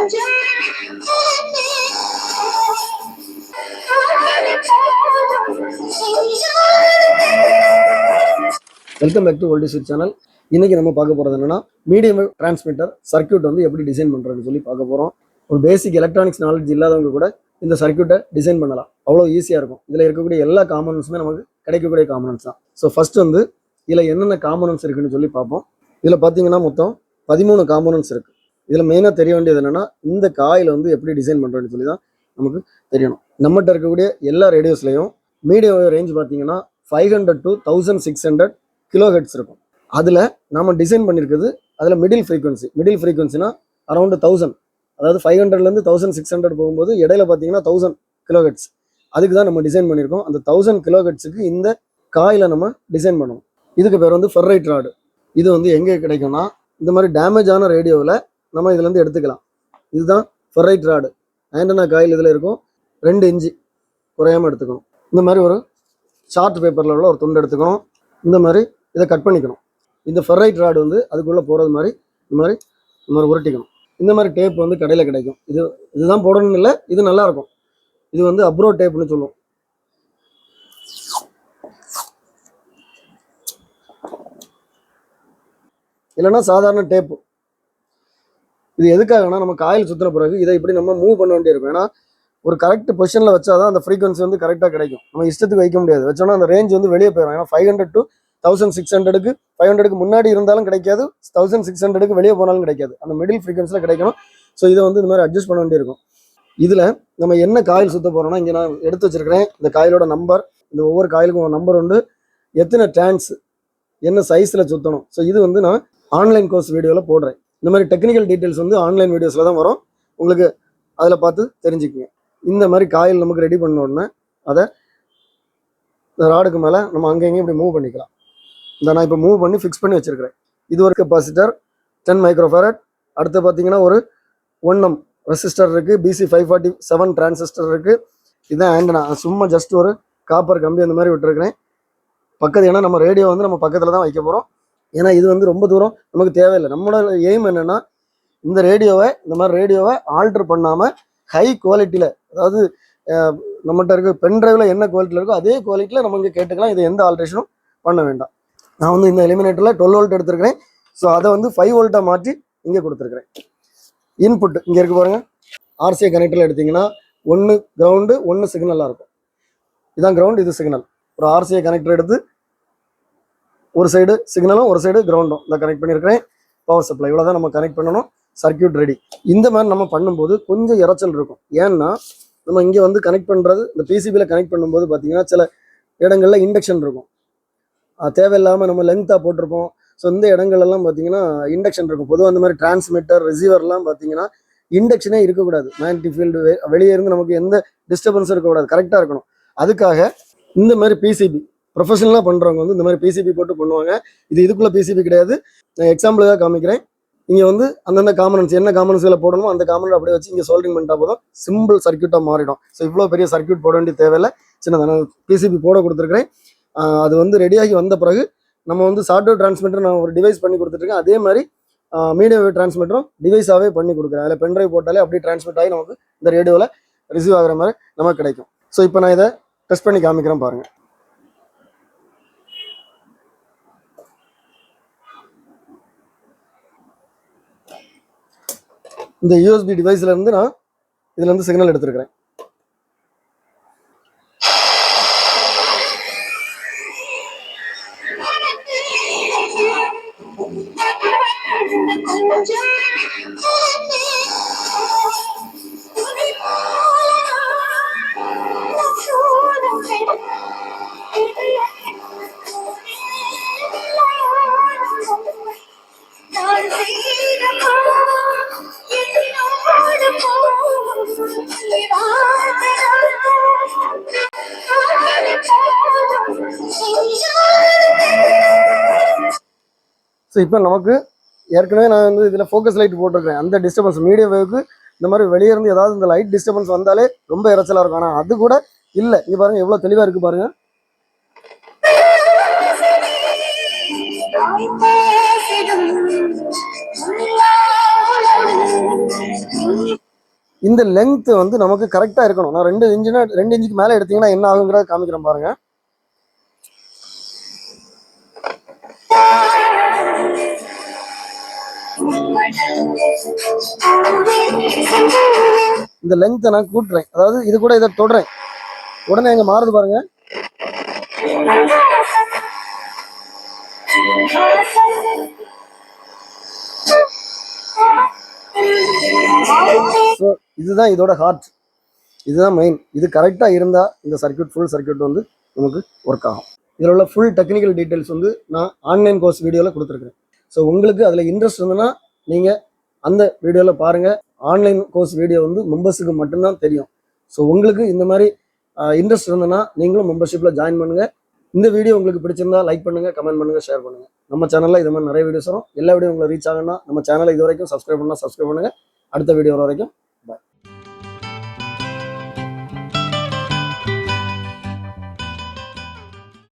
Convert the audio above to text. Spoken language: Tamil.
Welcome back to old sweet channel. இன்னைக்கு நம்ம பார்க்க போகிறது என்னன்னா மீடியம் வேவ் டிரான்ஸ்மிட்டர் சர்க்யூட் வந்து எப்படி டிசைன் பண்ணுறதுன்னு சொல்லி பார்க்க போகிறோம். ஒரு பேசிக் எலக்ட்ரானிக்ஸ் நாலேஜ் இல்லாதவங்க கூட இந்த சர்க்யூட்டை டிசைன் பண்ணலாம். அவ்வளோ ஈஸியாக இருக்கும். இதில் இருக்கக்கூடிய எல்லா காம்பனன்ஸுமே நமக்கு கிடைக்கக்கூடிய காம்பனன்ஸ் தான். ஸோ ஃபர்ஸ்ட் வந்து இதில் என்னென்ன காம்பனன்ஸ் இருக்குன்னு சொல்லி பார்ப்போம். இதில் பார்த்தீங்கன்னா மொத்தம் 13 காம்பனன்ஸ் இருக்குது. இதில் மெயினாக தெரிய வேண்டியது என்னென்னா இந்த காயில் வந்து எப்படி டிசைன் பண்ணுறதுன்னு சொல்லி தான் நமக்கு தெரியணும். நம்மகிட்ட இருக்கக்கூடிய எல்லா ரேடியோஸ்லையும் மீடியம் வேவ் ரேஞ்ச் பார்த்தீங்கன்னா 500 to 1600 கிலோஹெட்ஸ் இருக்கும். அதில் நம்ம டிசைன் பண்ணியிருக்குது அதில் மிடில் ஃப்ரீக்வன்சினா அரௌண்ட் 1000, அதாவது 500லேருந்து 1600 போகும்போது இடையில பார்த்தீங்கன்னா 1000 கிலோஹெட்ஸ். அதுக்கு தான் நம்ம டிசைன் பண்ணியிருக்கோம். அந்த 1000 கிலோஹெட்ஸுக்கு இந்த காயில் நம்ம டிசைன் பண்ணணும். இதுக்கு பேர் வந்து ஃபெர்ரைட் ராடு. இது வந்து எங்கே கிடைக்கும்னா இந்த மாதிரி டேமேஜ் ஆன ரேடியோவில் நம்ம இதுலேருந்து எடுத்துக்கலாம். இதுதான் ஃபெர்ரைட் ராடு. ஆண்டனா காயில் இதில் இருக்கும். 2 இன்ச்சு குறையாமல் எடுத்துக்கணும். இந்த மாதிரி ஒரு சார்ட் பேப்பரில் உள்ள ஒரு துண்டு எடுத்துக்கணும். இந்த மாதிரி இதை கட் பண்ணிக்கணும். இந்த ஃபெர்ரைட் ராடு வந்து அதுக்குள்ளே போகிறது மாதிரி இந்த மாதிரி உருட்டிக்கணும். இந்த மாதிரி டேப் வந்து கடையில் கிடைக்கும். இதுதான் போடணும்னு இல்லை, இது நல்லாயிருக்கும். இது வந்து அப்ரோ டேப்னு சொல்லுவோம். இல்லைன்னா சாதாரண டேப்பு. இது எதுக்காகனா நம்ம காயில் சுற்றின பிறகு இதை இப்படி நம்ம மூவ் பண்ண வேண்டியிருக்கும். ஏன்னா ஒரு கரெக்ட் பொசிஷனில் வச்சாதான் அந்த ஃப்ரீக்வன்சி வந்து கரெக்டாக கிடைக்கும். நம்ம இஷ்டத்துக்கு வைக்க முடியாது. வச்சோன்னா அந்த ரேஞ்ச் வந்து வெளியே போயிடும். ஏன்னா 500 to 1600க்கு 500க்கு முன்னாடி இருந்தாலும் கிடைக்காது, 1600க்கு வெளியே போனாலும் கிடைக்காது. அந்த மிடில் ஃப்ரீக்வன்சியில் கிடைக்கணும். ஸோ இதை வந்து இந்த மாதிரி அட்ஜஸ்ட் பண்ண வேண்டியிருக்கும். இதில் நம்ம என்ன காயில் சுற்ற போகிறோம்னா இங்கே நான் எடுத்து வச்சிருக்கிறேன் இந்த காயிலோட நம்பர். இந்த ஒவ்வொரு காயிலுக்கும் ஒரு நம்பர் உண்டு. எத்தனை டேன்ஸ் என்ன சைஸில் சுற்றணும். ஸோ இது வந்து நான் ஆன்லைன் கோர்ஸ் வீடியோவில் போடுறேன். இந்த மாதிரி டெக்னிக்கல் டீட்டெயில்ஸ் வந்து ஆன்லைன் வீடியோஸில் தான் வரும். உங்களுக்கு அதில் பார்த்து தெரிஞ்சுக்குங்க. இந்த மாதிரி காயில் நமக்கு ரெடி பண்ண உடனே அதை இந்த ராடுக்கு மேலே நம்ம அங்கேயும் இப்படி மூவ் பண்ணிக்கலாம். இந்த நான் இப்போ மூவ் பண்ணி ஃபிக்ஸ் பண்ணி வச்சுருக்கிறேன். இது ஒரு கெப்பாசிட்டர் 10 மைக்ரோஃபாரட். அடுத்து பார்த்தீங்கன்னா ஒரு 1M ரெசிஸ்டர் இருக்குது. BC547 டிரான்சிஸ்டர் இருக்குது. இதுதான் ஆண்டனா. சும்மா ஜஸ்ட் ஒரு காப்பர் கம்பி அந்த மாதிரி விட்டுருக்கிறேன் பக்கத்து. ஏன்னா நம்ம ரேடியோ வந்து நம்ம பக்கத்தில் தான் வைக்க போகிறோம். ஏன்னா இது வந்து ரொம்ப தூரம் நமக்கு தேவையில்லை. நம்மளோட எய்ம் என்னென்னா இந்த ரேடியோவை ஆல்டர் பண்ணாமல் ஹை குவாலிட்டியில், அதாவது நம்மகிட்ட இருக்க பென் டிரைவில் என்ன குவாலிட்டியில் இருக்கோ அதே குவாலிட்டியில் நம்ம இங்கே கேட்டுக்கலாம். இது எந்த ஆல்ட்ரேஷனும் பண்ண வேண்டாம். நான் வந்து இந்த எலிமினேட்டரில் 12 வோல்ட் எடுத்துருக்கிறேன். ஸோ அதை வந்து 5 வோல்ட்டாக மாற்றி இங்கே கொடுத்துருக்குறேன். இன்புட் இங்கே இருக்கு பாருங்கள். RCA கனெக்டரில் எடுத்திங்கன்னா 1 கிரவுண்டு 1 சிக்னலாக இருக்கும். இதுதான் கிரவுண்ட், இது சிக்னல். ஒரு RCA கனெக்டர் எடுத்து ஒரு சைடு சிக்னலும் ஒரு சைடு கிரவுண்டும் இதை கனெக்ட் பண்ணியிருக்கிறேன். பவர் சப்ளை இவ்வளோ தான் நம்ம கனெக்ட் பண்ணணும். Circuit ready. இந்த மாதிரி நம்ம பண்ணும்போது கொஞ்சம் இறைச்சல் இருக்கும். ஏன்னா நம்ம இங்கே வந்து கனெக்ட் பண்ணுறது இந்த PCBயில் கனெக்ட் பண்ணும்போது பார்த்தீங்கன்னா சில இடங்களில் இண்டக்ஷன் இருக்கும். தேவையில்லாமல் நம்ம லென்த்தாக போட்டிருப்போம். ஸோ இந்த இடங்கள்லாம் பார்த்தீங்கன்னா இண்டக்ஷன் இருக்கும். பொதுவாக அந்த மாதிரி டிரான்ஸ்மிட்டர் ரிசீவர்லாம் பார்த்தீங்கன்னா இண்டக்ஷனே இருக்கக்கூடாது. மேக்னெட்டிக் ஃபீல்டு வெளியே இருந்து நமக்கு எந்த டிஸ்டர்பன்ஸும் இருக்கக்கூடாது. கரெக்டாக இருக்கணும். அதுக்காக இந்த மாதிரி PCB ப்ரொஃபஷனலாக பண்ணுறவங்க வந்து இந்த மாதிரி PCB போட்டு பண்ணுவாங்க. இதுக்குள்ளே PCB கிடையாது. நான் எக்ஸாம்பிளுக்காக காமிக்கிறேன். இங்கே வந்து அந்தந்த காம்பனன்ஸ் என்ன காம்பனன்ஸ்களை போடணுமோ அந்த காம்பனன்ட் அப்படியே வச்சு இங்கே சோல்டிங் பண்ணிட்டா போதும். சிம்பிள் சர்க்யூட்டாக மாறிடும். ஸோ இவ்வளோ பெரிய சர்க்யூட் போட வேண்டிய தேவையில்லை. சின்னதாக நான் PCB போட கொடுத்துருக்கிறேன். அது வந்து ரெடியாகி வந்த பிறகு நம்ம வந்து சாஃப்ட்வேர் டிரான்ஸ்மிட்டர் நான் ஒரு டிவைஸ் பண்ணி கொடுத்துட்ருக்கேன். அதே மாதிரி மீடியம் வேவ் டிரான்ஸ்மிட்டரும் டிவைஸாகவே பண்ணி கொடுக்குறேன். அதில் பென்ட்ரைவ் போட்டாலே அப்படியே டிரான்ஸ்மிட் ஆகி நமக்கு இந்த ரேடியோவில் ரிசீவ் ஆகிற மாதிரி நமக்கு கிடைக்கும். ஸோ இப்போ நான் இதை டெஸ்ட் பண்ணி காமிக்கிறேன் பாருங்கள். இந்த USB டிவைஸ்ல இருந்து நான் இதுல இருந்து சிக்னல் எடுத்துருக்கிறேன். ஸோ இப்போ நமக்கு ஏற்கனவே நான் வந்து இதில் ஃபோக்கஸ் லைட் போட்டிருக்கேன். அந்த டிஸ்டர்பன்ஸ் மீடியம் வேவுக்கு இந்த மாதிரி வெளியே இருந்து ஏதாவது இந்த லைட் டிஸ்டர்பன்ஸ் வந்தாலே ரொம்ப இறைச்சலாக இருக்கும். ஆனால் அது கூட இல்லை. இங்கே பாருங்கள் எவ்வளோ தெளிவாக இருக்குது பாருங்கள். இந்த லென்த் வந்து நமக்கு கரெக்டாக இருக்கணும். நான் 2 இன்ச்சுக்கு மேலே எடுத்தீங்கன்னா என்ன ஆகுங்கிறத காமிக்கிறேன் பாருங்க. இந்த லென்த்தை நான் கூட்டுறேன், அதாவது இது கூட இதை தொடுறேன், உடனே எங்க மாறுது பாருங்க. ஸோ இதுதான் இதோட ஹார்ட், இதுதான் மெயின். இது கரெக்டாக இருந்தால் இந்த சர்க்யூட் ஃபுல் சர்க்யூட் வந்து நமக்கு ஒர்க் ஆகும். இதில் உள்ள ஃபுல் டெக்னிக்கல் டீட்டெயில்ஸ் வந்து நான் ஆன்லைன் கோர்ஸ் வீடியோவில் கொடுத்துருக்குறேன். ஸோ உங்களுக்கு அதில் இன்ட்ரெஸ்ட் இருந்ததுன்னா நீங்கள் அந்த வீடியோவில் பாருங்கள். ஆன்லைன் கோர்ஸ் வீடியோ வந்து மெம்பர்ஸுக்கு மட்டும்தான் தெரியும். ஸோ உங்களுக்கு இந்த மாதிரி இன்ட்ரெஸ்ட் இருந்ததுன்னா நீங்களும் மெம்பர்ஷிப்பில் ஜாயின் பண்ணுங்கள். இந்த வீடியோ உங்களுக்கு பிடிச்சிருந்தா லைக் பண்ணுங்கள், கமெண்ட் பண்ணுங்கள், ஷேர் பண்ணுங்கள். நம்ம சேனலில் இது மாதிரி நிறைய வீடியோஸ் வரும். எல்லா வீடியோ உங்களை ரீச் ஆகுன்னா நம்ம சேனலை இது வரைக்கும் சப்ஸ்கிரைப் பண்ணுங்கள். அடுத்த வீடியோ வர வரைக்கும்